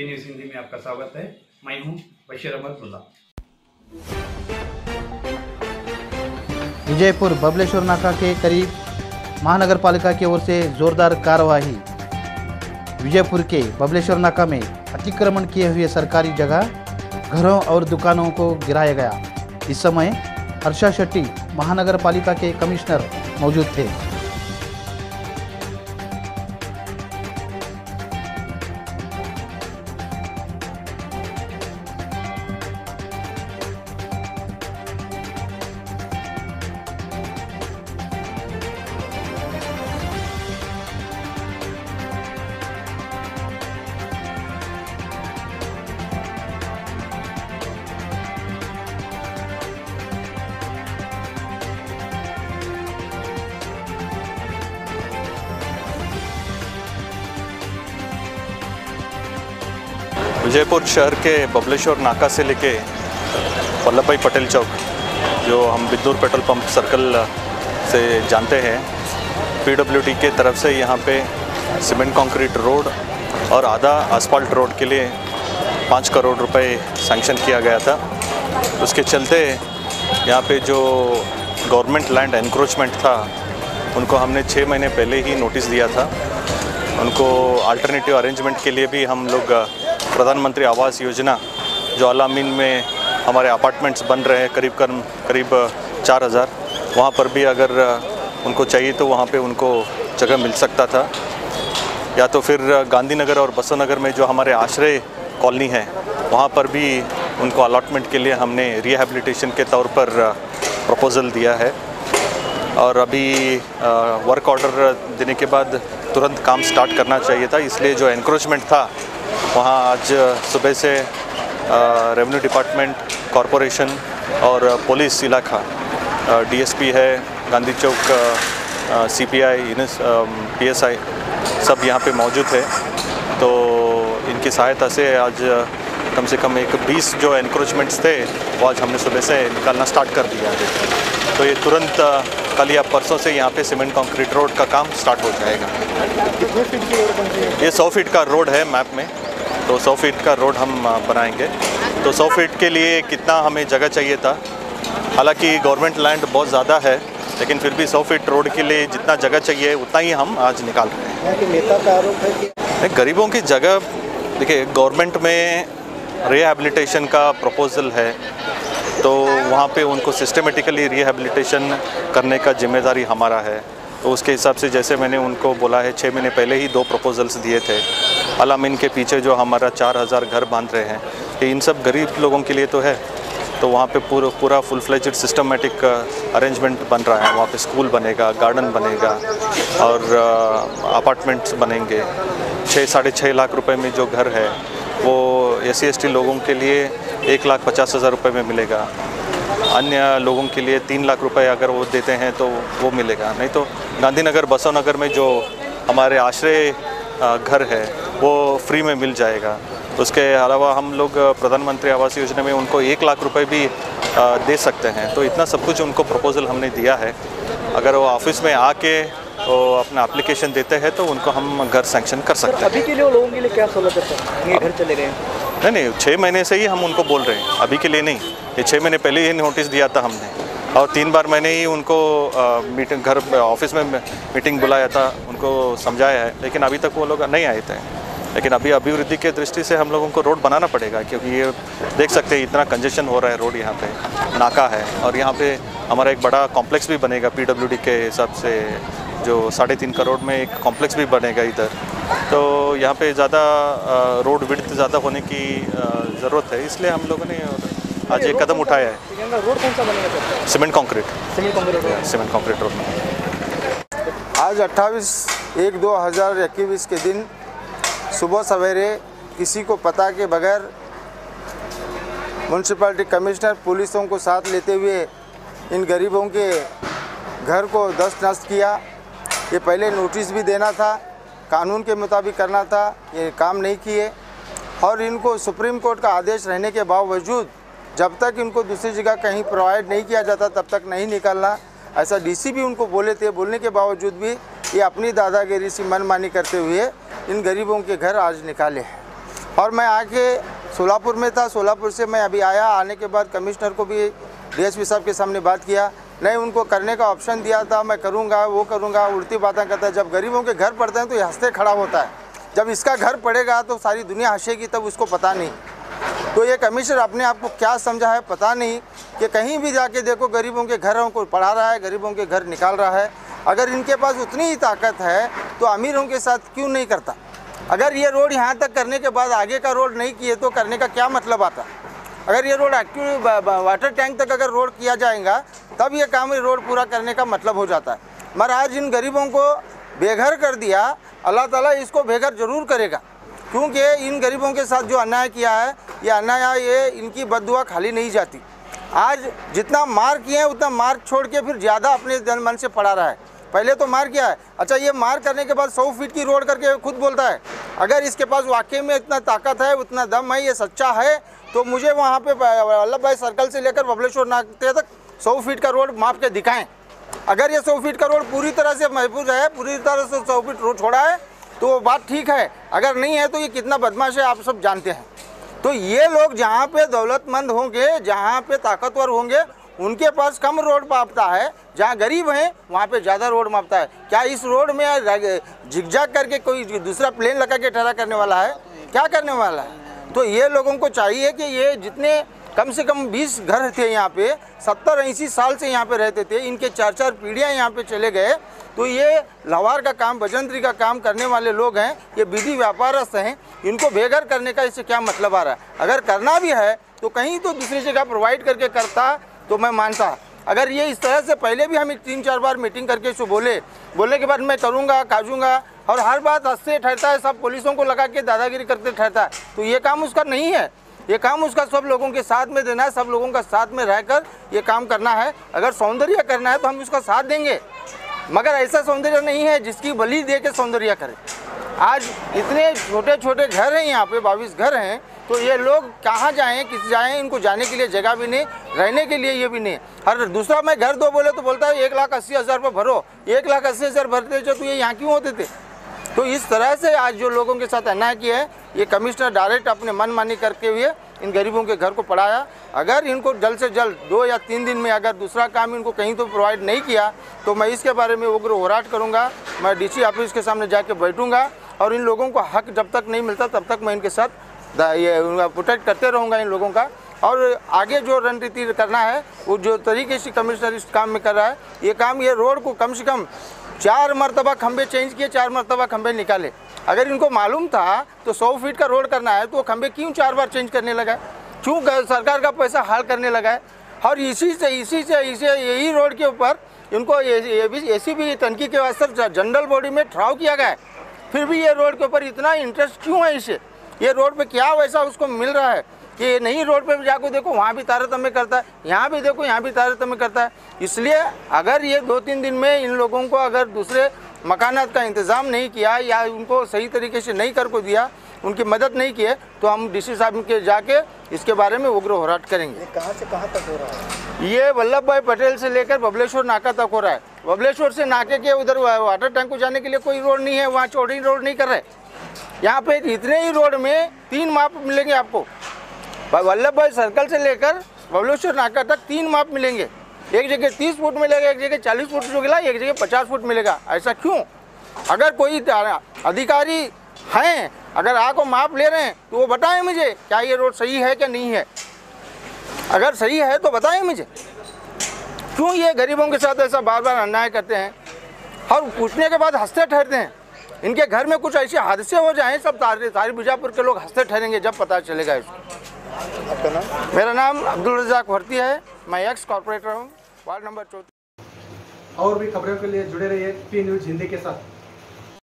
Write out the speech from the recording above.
MP news Hindi में आपका स्वागत है। मैं हूं बशीर अहमद मुल्ला। विजयपुर बबलेश्वर नाका के करीब महानगर पालिका की ओर से जोरदार कार्रवाई। विजयपुर के बबलेश्वर नाका में अतिक्रमण किए हुए सरकारी जगह, घरों और दुकानों को गिराया गया। इस समय हर्षा शेट्टी महानगर पालिका के कमिश्नर मौजूद थे। विजयपुर शहर के बबलेश्वर नाका से लेके वल्लभ भाई पटेल चौक, जो हम बिद्नूर पेट्रोल पंप सर्कल से जानते हैं, पीडब्ल्यूडी के तरफ से यहाँ पे सीमेंट कंक्रीट रोड और आधा आसफाल्ट रोड के लिए 5 करोड़ रुपए सैंक्शन किया गया था। उसके चलते यहाँ पे जो गवर्नमेंट लैंड एनक्रोचमेंट था, उनको हमने 6 महीने पहले ही नोटिस दिया था। उनको अल्टरनेटिव अरेंजमेंट के लिए भी हम लोग प्रधानमंत्री आवास योजना, जो अलामीन में हमारे अपार्टमेंट्स बन रहे हैं करीब 4000, वहाँ पर भी अगर उनको चाहिए तो वहाँ पे उनको जगह मिल सकता था। या तो फिर गांधीनगर और बसवनगर में जो हमारे आश्रय कॉलोनी है, वहाँ पर भी उनको अलॉटमेंट के लिए हमने रिहैबिलिटेशन के तौर पर प्रपोज़ल दिया है। और अभी वर्क ऑर्डर देने के बाद तुरंत काम स्टार्ट करना चाहिए था, इसलिए जो एनक्रोचमेंट था वहाँ आज सुबह से रेवेन्यू डिपार्टमेंट, कॉरपोरेशन और पुलिस इलाका, डीएसपी है, गांधी चौक, सीपीआई, पीएसआई सब यहाँ पे मौजूद है। तो इनकी सहायता से आज कम से कम 20 जो एनक्रोचमेंट्स थे वो आज हमने सुबह से निकालना स्टार्ट कर दिया है। तो ये तुरंत कल या परसों से यहाँ पे सीमेंट कंक्रीट रोड का काम स्टार्ट हो जाएगा। कितने फीट की रोड बन रही है? ये 100 फीट का रोड है मैप में, तो 100 फीट का रोड हम बनाएंगे। तो 100 फीट के लिए कितना हमें जगह चाहिए था, हालांकि गवर्नमेंट लैंड बहुत ज़्यादा है, लेकिन फिर भी 100 फीट रोड के लिए जितना जगह चाहिए उतना ही हम आज निकाल रहे हैं। यहाँ के नेता का आरोप है कि गरीबों की जगह, देखिए गवर्नमेंट में रिहैबिलिटेशन का प्रपोज़ल है, तो वहाँ पे उनको सिस्टमेटिकली रिहैबिलिटेशन करने का जिम्मेदारी हमारा है। तो उसके हिसाब से जैसे मैंने उनको बोला है, 6 महीने पहले ही 2 प्रपोजल्स दिए थे। अलामीन के पीछे जो हमारा 4000 घर बांध रहे हैं, ये इन सब गरीब लोगों के लिए तो है। तो वहाँ पे पूरा फुल फ्लेज्ड सिस्टमेटिक अरेंजमेंट बन रहा है। वहाँ पे स्कूल बनेगा, गार्डन बनेगा और अपार्टमेंट्स बनेंगे। 6-6.5 लाख रुपए में जो घर है वो SC/ST लोगों के लिए 1,50,000 रुपये में मिलेगा। अन्य लोगों के लिए 3 लाख रुपए अगर वो देते हैं तो वो मिलेगा। नहीं तो गांधीनगर, बसवनगर में जो हमारे आश्रय घर है वो फ्री में मिल जाएगा। उसके अलावा हम लोग प्रधानमंत्री आवास योजना में उनको 1 लाख रुपए भी दे सकते हैं। तो इतना सब कुछ उनको प्रपोज़ल हमने दिया है। अगर वो ऑफिस में आके तो अपना एप्लीकेशन देते हैं तो उनको हम घर सैंक्शन कर सकते हैं। अभी के लिए लोगों के लिए क्या सहूलत है सर? ये घर चले गए हैं? नहीं, 6 महीने से ही हम उनको बोल रहे हैं, अभी के लिए नहीं। ये 6 महीने पहले ही नोटिस दिया था हमने, और 3 बार मैंने ही उनको मीटिंग, घर ऑफिस में मीटिंग बुलाया था, उनको समझाया है, लेकिन अभी तक वो लोग नहीं आए थे। लेकिन अभी अभिवृद्धि के दृष्टि से हम लोगों को रोड बनाना पड़ेगा, क्योंकि ये देख सकते हैं इतना कंजेशन हो रहा है। रोड यहाँ पे नाका है और यहाँ पे हमारा एक बड़ा कॉम्प्लेक्स भी बनेगा पीडब्ल्यूडी के हिसाब से, जो 3.5 करोड़ में एक कॉम्प्लेक्स भी बनेगा इधर। तो यहाँ पे ज़्यादा रोड विड्थ ज़्यादा होने की ज़रूरत है, इसलिए हम लोगों ने आज एक कदम उठाया है। रोड कौन सा बनेगा सर? Cement concrete road. आज 28/1/2021 के दिन सुबह सवेरे किसी को पता के बगैर म्यूनसिपैलिटी कमिश्नर पुलिसों को साथ लेते हुए इन गरीबों के घर को दस्त-नस्त किया। ये पहले नोटिस भी देना था, कानून के मुताबिक करना था, ये काम नहीं किए। और इनको सुप्रीम कोर्ट का आदेश रहने के बावजूद जब तक इनको दूसरी जगह कहीं प्रोवाइड नहीं किया जाता तब तक नहीं निकलना, ऐसा डीसी भी उनको बोले थे। बोलने के बावजूद भी ये अपनी दादागिरी से मनमानी करते हुए इन गरीबों के घर आज निकाले हैं। और मैं आके सोलापुर में था, सोलापुर से मैं अभी आया, आने के बाद कमिश्नर को भी डीएसपी साहब के सामने बात किया, नहीं उनको करने का ऑप्शन दिया था, मैं करूँगा वो करूँगा, उल्टी बातें करता है। जब गरीबों के घर पड़ते हैं तो ये हंसते खड़ा होता है, जब इसका घर पड़ेगा तो सारी दुनिया हंसेगी, तब उसको पता नहीं। तो ये कमिश्नर अपने आप को क्या समझा है पता नहीं, कि कहीं भी जाके देखो गरीबों के घरों को पढ़ा रहा है, गरीबों के घर निकाल रहा है। अगर इनके पास उतनी ही ताकत है तो अमीरों के साथ क्यों नहीं करता? अगर ये रोड यहाँ तक करने के बाद आगे का रोड नहीं किए तो करने का क्या मतलब आता? अगर ये रोड एक्चुअली वाटर टैंक तक अगर रोड किया जाएगा तब ये काम रोड पूरा करने का मतलब हो जाता है। मगर आज इन गरीबों को बेघर कर दिया, अल्लाह ताला इसको बेघर ज़रूर करेगा, क्योंकि इन गरीबों के साथ जो अन्याय किया है, ये अन्याय ये इनकी बद्दुआ खाली नहीं जाती। आज जितना मार किए हैं उतना मार छोड़ के फिर ज़्यादा अपने जन मन से पड़ा रहा है। पहले तो मार किया है, अच्छा ये मार करने के बाद 100 फीट की रोड करके खुद बोलता है। अगर इसके पास वाकई में इतना ताकत है, उतना दम है, ये सच्चा है, तो मुझे वहाँ पे वल्लभ भाई सर्कल से लेकर बबलेश्वर नाके तक 100 फीट का रोड माप के दिखाएं। अगर ये 100 फीट का रोड पूरी तरह से महफूज है, पूरी तरह से 100 फीट रोड छोड़ा है तो वो बात ठीक है, अगर नहीं है तो ये कितना बदमाश है आप सब जानते हैं। तो ये लोग जहाँ पे दौलतमंद होंगे, जहाँ पे ताकतवर होंगे, उनके पास कम रोड मापता है, जहाँ गरीब हैं वहाँ पे ज़्यादा रोड मापता है। क्या इस रोड में झिकझाक करके कोई दूसरा प्लेन लगा के ठहरा करने वाला है? क्या करने वाला है? तो ये लोगों को चाहिए कि ये जितने कम से कम 20 घर थे यहाँ पे, 70-80 साल से यहाँ पे रहते थे, इनके 4-4 पीढ़ियाँ यहाँ पे चले गए, तो ये लवार का काम, बजंतरी का काम करने वाले लोग हैं, ये विधि व्यापारस्थ हैं, इनको बेघर करने का इससे क्या मतलब आ रहा है? अगर करना भी है तो कहीं तो दूसरी जगह प्रोवाइड करके करता तो मैं मानता। अगर ये इस तरह से पहले भी हम 3-4 बार मीटिंग करके इसको बोलने के बाद मैं करूँगा काजूँगा, और हर बात हंसते ठहरता है, सब पुलिसों को लगा के दादागिरी करते ठहरता है, तो ये काम उसका नहीं है। ये काम उसका सब लोगों के साथ में देना है, सब लोगों का साथ में रहकर ये काम करना है। अगर सौंदर्य करना है तो हम उसका साथ देंगे, मगर ऐसा सौंदर्य नहीं है जिसकी बलि दे के सौंदर्य करें। आज इतने छोटे छोटे घर हैं यहाँ पे, 22 घर हैं, तो ये लोग कहाँ जाएं, किस जाएं, इनको जाने के लिए जगह भी नहीं, रहने के लिए ये भी नहीं। और दूसरा मैं घर दो बोले तो बोलता है 1,80,000 रुपये भरो, 1,80,000 भरते जो तो ये यहाँ क्यों होते थे? तो इस तरह से आज जो लोगों के साथ अन्याय किया है, ये कमिश्नर डायरेक्ट अपने मनमानी करके हुए इन गरीबों के घर को पढ़ाया। अगर इनको जल्द से जल्द 2 या 3 दिन में अगर दूसरा काम इनको कहीं तो प्रोवाइड नहीं किया तो मैं इसके बारे में उग्र होराट करूँगा। मैं डीसी ऑफिस के सामने जाके बैठूँगा और इन लोगों को हक जब तक नहीं मिलता तब तक मैं इनके साथ ये प्रोटेक्ट करते रहूँगा इन लोगों का। और आगे जो रणनीति करना है, वो जो तरीके से कमिश्नर इस काम में कर रहा है, ये काम, ये रोड को कम से कम 4 मरतबा खंबे चेंज किए, 4 मरतबा खंबे निकाले। अगर इनको मालूम था तो 100 फीट का रोड करना है तो खंबे क्यों 4 बार चेंज करने लगा है? क्यों सरकार का पैसा हाल करने लगा है? और इसी से यही रोड के ऊपर इनको ACB तनकी के वास्ते जनरल बॉडी में ठहराव किया गया है, फिर भी ये रोड के ऊपर इतना इंटरेस्ट क्यों है इसे? ये रोड पे क्या वैसा उसको मिल रहा है कि नहीं? रोड पे भी जाकर देखो वहाँ भी तारतम्य करता है, यहाँ भी देखो यहाँ भी तारतम्य करता है। इसलिए अगर ये 2-3 दिन में इन लोगों को अगर दूसरे मकानात का इंतज़ाम नहीं किया या उनको सही तरीके से नहीं कर को दिया, उनकी मदद नहीं किए, तो हम डीसी साहब के जाके इसके बारे में उग्र होराट करेंगे। कहाँ से कहाँ तक हो रहा है? ये वल्लभ भाई पटेल से लेकर बबलेश्वर नाका तक हो रहा है। बबलेश्वर से नाके के उधर वाटर टैंक को जाने के लिए कोई रोड नहीं है, वहाँ चौड़ी रोड नहीं कर रहे। यहाँ पे इतने ही रोड में 3 माप मिलेंगे आपको। वल्लभ भाई सर्कल से लेकर बबलेश्वर नाका तक 3 माप मिलेंगे। एक जगह 30 फुट मिलेगा, एक जगह 40 फुट मिलेगा, एक जगह 50 फुट मिलेगा। ऐसा क्यों? अगर कोई अधिकारी हैं, अगर आपको माप ले रहे हैं तो वो बताएं मुझे, क्या ये रोड सही है क्या नहीं है? अगर सही है तो बताएं मुझे। क्यों ये गरीबों के साथ ऐसा बार बार अन्याय करते हैं और पूछने के बाद हंसते ठहरते हैं? इनके घर में कुछ ऐसे हादसे हो जाएं, सब सारी बीजापुर के लोग हंसते ठहरेंगे जब पता चलेगा इसको। आपका नाम? मेरा नाम अब्दुल रज़ाक भर्ती है, मैं एक्स कॉर्पोरेटर हूँ, वार्ड नंबर 34। और भी खबरों के लिए जुड़े रहिए पी न्यूज़ हिंदी के साथ।